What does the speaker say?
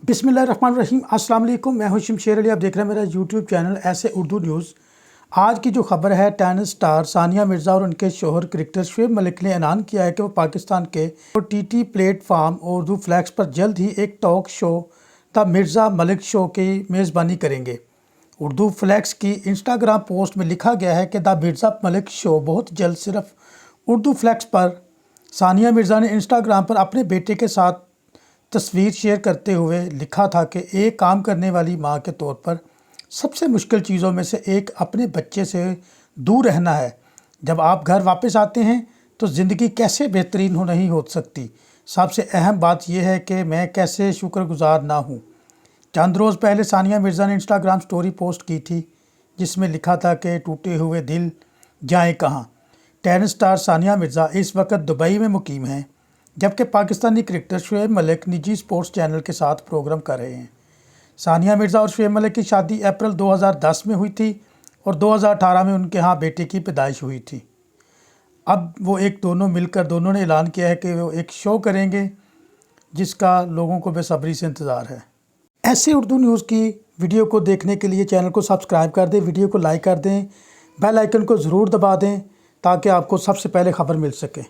बिस्मिल्लाहिर्रहमानिर्रहीम। अस्सलाम वालेकुम। मैं हूं शमशेर अली। आप देख रहे हैं मेरा यूट्यूब चैनल ऐसे उर्दू न्यूज़। आज की जो खबर है, टेनिस स्टार सानिया मिर्ज़ा और उनके शोहर क्रिकेटर शुएब मलिक ने ऐलान किया है कि वो पाकिस्तान के OTT प्लेटफार्म उर्दू फ्लैक्स पर जल्द ही एक talk show the Mirza Malik show की मेज़बानी करेंगे। उर्दू फ्लैक्स की इंस्टाग्राम पोस्ट में लिखा गया है कि द मिर्ज़ा मलिक शो बहुत जल्द सिर्फ उर्दू फ्लैक्स पर। सानिया मिर्ज़ा ने इंस्टाग्राम पर अपने बेटे के साथ तस्वीर शेयर करते हुए लिखा था कि एक काम करने वाली मां के तौर पर सबसे मुश्किल चीज़ों में से एक अपने बच्चे से दूर रहना है। जब आप घर वापस आते हैं तो ज़िंदगी कैसे बेहतरीन नहीं हो सकती। सबसे अहम बात यह है कि मैं कैसे शुक्रगुजार ना हूँ। चंद रोज़ पहले सानिया मिर्ज़ा ने इंस्टाग्राम स्टोरी पोस्ट की थी जिसमें लिखा था कि टूटे हुए दिल जाएं कहाँ। टेनिस स्टार सानिया मिर्ज़ा इस वक्त दुबई में मुकीम हैं, जबकि पाकिस्तानी क्रिकेटर शुएब मलिक निजी स्पोर्ट्स चैनल के साथ प्रोग्राम कर रहे हैं। सानिया मिर्ज़ा और शुएब मलिक की शादी अप्रैल 2010 में हुई थी और 2018 में उनके यहाँ बेटे की पैदाइश हुई थी। अब वो दोनों ने ऐलान किया है कि वो एक शो करेंगे जिसका लोगों को बेसब्री से इंतज़ार है। ऐसे उर्दू न्यूज़ की वीडियो को देखने के लिए चैनल को सब्सक्राइब कर दें, वीडियो को लाइक कर दें, बेल आइकन को ज़रूर दबा दें ताकि आपको सबसे पहले खबर मिल सके।